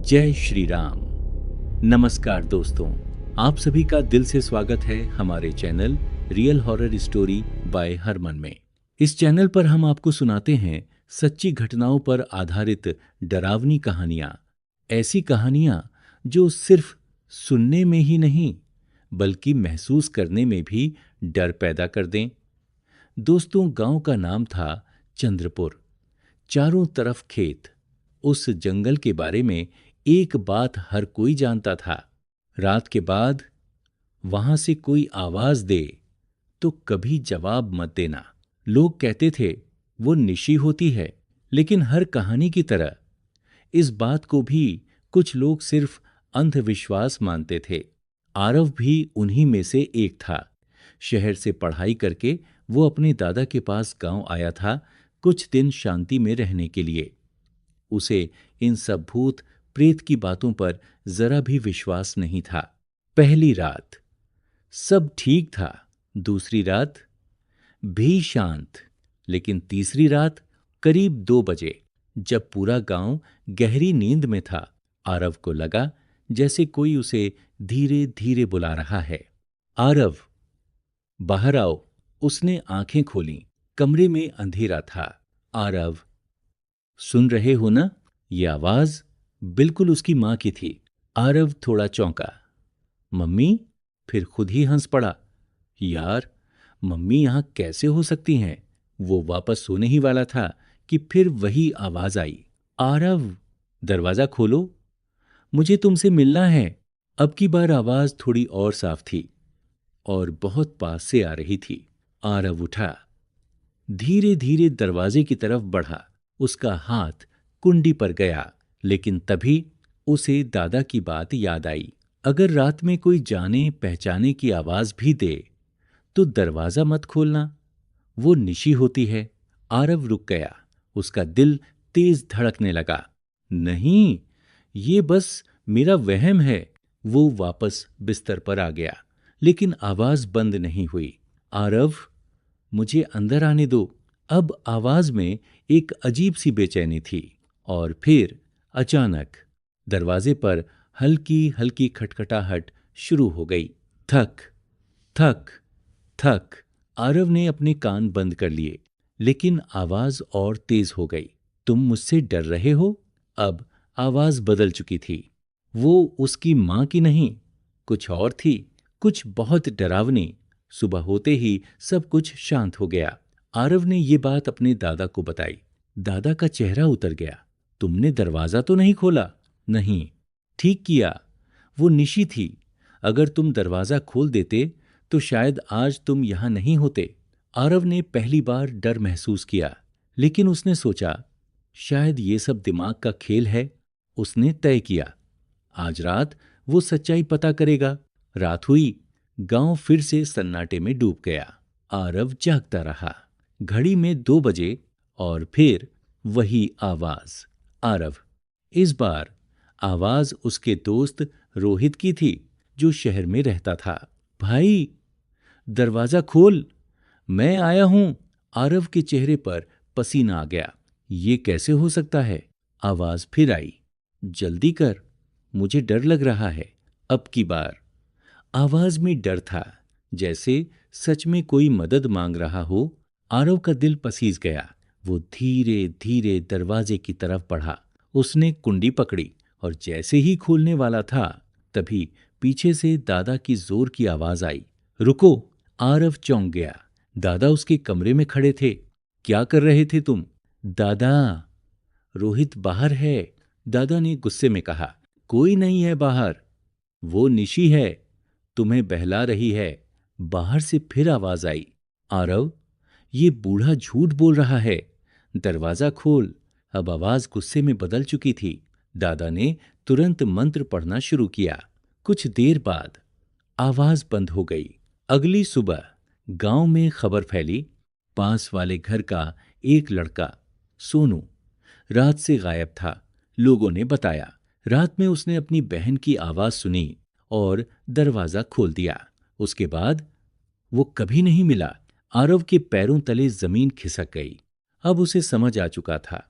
जय श्री राम। नमस्कार दोस्तों, आप सभी का दिल से स्वागत है हमारे channel real horror story by Harman में। इस चैनल पर हम आपको सुनाते हैं सच्ची घटनाओं पर आधारित डरावनी कहानियां। ऐसी कहानियां जो सिर्फ सुनने में ही नहीं बल्कि महसूस करने में भी डर पैदा कर दें। दोस्तों, गांव का नाम था चंद्रपुर। चारों तरफ खेत। उस जंगल के बारे में एक बात हर कोई जानता था। रात के बाद वहां से कोई आवाज दे तो कभी जवाब मत देना। लोग कहते थे वो निशी होती है, लेकिन हर कहानी की तरह इस बात को भी कुछ लोग सिर्फ अंधविश्वास मानते थे। आरव भी उन्हीं में से एक था। शहर से पढ़ाई करके वो अपने दादा के पास गांव आया था, कुछ दिन शांति में रहने के लिए। उसे इन सब भूत प्रेत की बातों पर जरा भी विश्वास नहीं था। पहली रात सब ठीक था, दूसरी रात भी शांत, लेकिन तीसरी रात करीब 2 बजे, जब पूरा गांव गहरी नींद में था, आरव को लगा जैसे कोई उसे धीरे धीरे बुला रहा है। आरव, बाहर आओ। उसने आंखें खोलीं। कमरे में अंधेरा था। आरव, सुन रहे हो ना? ये आवाज बिल्कुल उसकी मां की थी। आरव थोड़ा चौंका। मम्मी? फिर खुद ही हंस पड़ा। यार, मम्मी यहां कैसे हो सकती हैं? वो वापस सोने ही वाला था कि फिर वही आवाज आई। आरव, दरवाजा खोलो, मुझे तुमसे मिलना है। अब की बार आवाज थोड़ी और साफ थी और बहुत पास से आ रही थी। आरव उठा, धीरे धीरे दरवाजे की तरफ बढ़ा। उसका हाथ कुंडी पर गया, लेकिन तभी उसे दादा की बात याद आई। अगर रात में कोई जाने पहचाने की आवाज भी दे तो दरवाजा मत खोलना, वो निशी होती है। आरव रुक गया। उसका दिल तेज धड़कने लगा। नहीं, ये बस मेरा वहम है। वो वापस बिस्तर पर आ गया, लेकिन आवाज बंद नहीं हुई। आरव, मुझे अंदर आने दो। अब आवाज में एक अजीब सी बेचैनी थी। और फिर अचानक दरवाजे पर हल्की हल्की खटखटाहट शुरू हो गई। थक थक थक। आरव ने अपने कान बंद कर लिए, लेकिन आवाज और तेज हो गई। तुम मुझसे डर रहे हो? अब आवाज बदल चुकी थी। वो उसकी मां की नहीं, कुछ और थी, कुछ बहुत डरावनी। सुबह होते ही सब कुछ शांत हो गया। आरव ने ये बात अपने दादा को बताई। दादा का चेहरा उतर गया। तुमने दरवाजा तो नहीं खोला? नहीं। ठीक किया, वो निशी थी। अगर तुम दरवाजा खोल देते तो शायद आज तुम यहां नहीं होते। आरव ने पहली बार डर महसूस किया, लेकिन उसने सोचा शायद ये सब दिमाग का खेल है। उसने तय किया, आज रात वो सच्चाई पता करेगा। रात हुई। गांव फिर से सन्नाटे में डूब गया। आरव जागता रहा। घड़ी में 2 बजे और फिर वही आवाज। आरव, इस बार आवाज उसके दोस्त रोहित की थी, जो शहर में रहता था। भाई, दरवाजा खोल, मैं आया हूं। आरव के चेहरे पर पसीना आ गया। ये कैसे हो सकता है? आवाज फिर आई। जल्दी कर, मुझे डर लग रहा है। अब की बार आवाज में डर था, जैसे सच में कोई मदद मांग रहा हो। आरव का दिल पसीज गया। वो धीरे धीरे दरवाजे की तरफ बढ़ा। उसने कुंडी पकड़ी और जैसे ही खोलने वाला था, तभी पीछे से दादा की जोर की आवाज आई। रुको! आरव चौंक गया। दादा उसके कमरे में खड़े थे। क्या कर रहे थे तुम? दादा, रोहित बाहर है, दादा ने गुस्से में कहा। कोई नहीं है बाहर, वो निशी है, तुम्हें बहला रही है। बाहर से फिर आवाज आई। आरव, ये बूढ़ा झूठ बोल रहा है, दरवाजा खोल। अब आवाज गुस्से में बदल चुकी थी। दादा ने तुरंत मंत्र पढ़ना शुरू किया। कुछ देर बाद आवाज बंद हो गई। अगली सुबह गांव में खबर फैली। पास वाले घर का एक लड़का, सोनू, रात से गायब था। लोगों ने बताया, रात में उसने अपनी बहन की आवाज सुनी और दरवाजा खोल दिया। उसके बाद वो कभी नहीं मिला। आरव के पैरों तले जमीन खिसक गई। अब उसे समझ आ चुका था,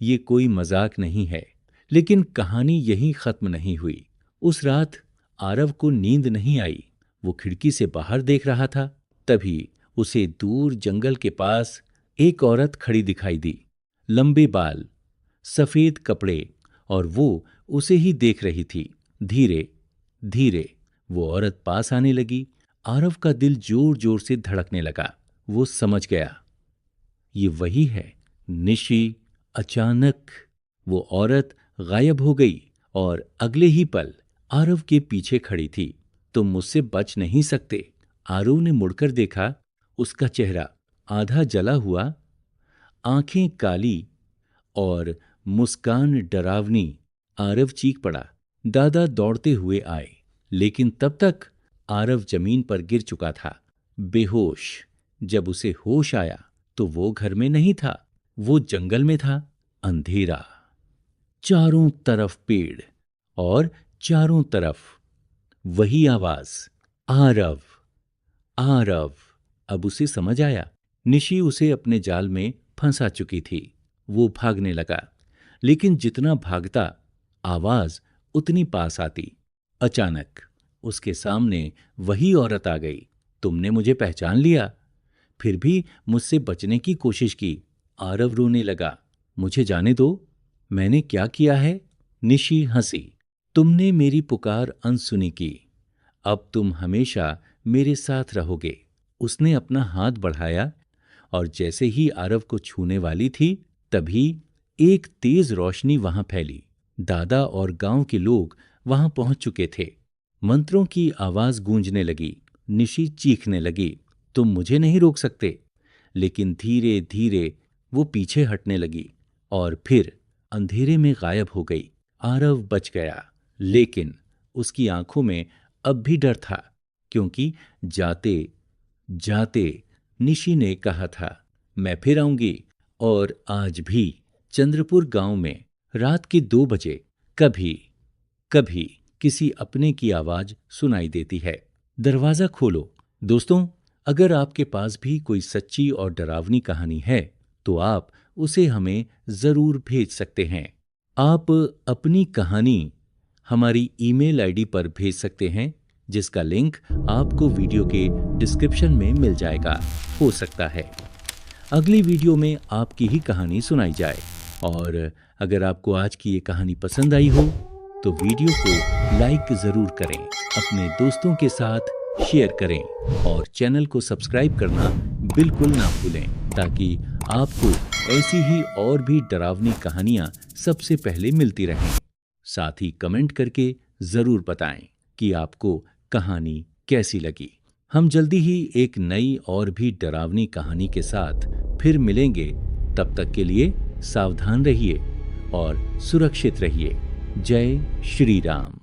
ये कोई मजाक नहीं है। लेकिन कहानी यहीं खत्म नहीं हुई। उस रात आरव को नींद नहीं आई। वो खिड़की से बाहर देख रहा था। तभी उसे दूर जंगल के पास एक औरत खड़ी दिखाई दी। लंबे बाल, सफेद कपड़े, और वो उसे ही देख रही थी। धीरे धीरे वो औरत पास आने लगी। आरव का दिल जोर जोर से धड़कने लगा। वो समझ गया, ये वही है निशी। अचानक वो औरत गायब हो गई और अगले ही पल आरव के पीछे खड़ी थी। तुम मुझसे बच नहीं सकते। आरव ने मुड़कर देखा। उसका चेहरा आधा जला हुआ, आंखें काली और मुस्कान डरावनी। आरव चीख पड़ा। दादा दौड़ते हुए आए, लेकिन तब तक आरव जमीन पर गिर चुका था, बेहोश। जब उसे होश आया तो वो घर में नहीं था, वो जंगल में था। अंधेरा, चारों तरफ पेड़, और चारों तरफ वही आवाज, आरव आरव। अब उसे समझ आया, निशी उसे अपने जाल में फंसा चुकी थी। वो भागने लगा, लेकिन जितना भागता आवाज उतनी पास आती। अचानक उसके सामने वही औरत आ गई। तुमने मुझे पहचान लिया, फिर भी मुझसे बचने की कोशिश की। आरव रोने लगा। मुझे जाने दो, मैंने क्या किया है? निशी हंसी। तुमने मेरी पुकार अनसुनी की, अब तुम हमेशा मेरे साथ रहोगे। उसने अपना हाथ बढ़ाया, और जैसे ही आरव को छूने वाली थी, तभी एक तेज रोशनी वहां फैली। दादा और गांव के लोग वहां पहुंच चुके थे। मंत्रों की आवाज गूंजने लगी। निशी चीखने लगी, तुम मुझे नहीं रोक सकते। लेकिन धीरे धीरे वो पीछे हटने लगी और फिर अंधेरे में गायब हो गई। आरव बच गया, लेकिन उसकी आंखों में अब भी डर था, क्योंकि जाते जाते निशी ने कहा था, मैं फिर आऊंगी। और आज भी चंद्रपुर गांव में रात के 2 बजे कभी कभी किसी अपने की आवाज सुनाई देती है। दरवाजा खोलो। दोस्तों, अगर आपके पास भी कोई सच्ची और डरावनी कहानी है, तो आप उसे हमें जरूर भेज सकते हैं। आप अपनी कहानी हमारी ईमेल आईडी पर भेज सकते हैं, जिसका लिंक आपको वीडियो के डिस्क्रिप्शन में मिल जाएगा। हो सकता है अगली वीडियो में आपकी ही कहानी सुनाई जाए। और अगर आपको आज की ये कहानी पसंद आई हो, तो वीडियो को लाइक जरूर करें, अपने दोस्तों के साथ शेयर करें, और चैनल को सब्सक्राइब करना बिल्कुल ना भूलें, ताकि आपको ऐसी ही और भी डरावनी कहानियां सबसे पहले मिलती रहें। साथ ही कमेंट करके जरूर बताएं कि आपको कहानी कैसी लगी। हम जल्दी ही एक नई और भी डरावनी कहानी के साथ फिर मिलेंगे। तब तक के लिए सावधान रहिए और सुरक्षित रहिए। जय श्री राम।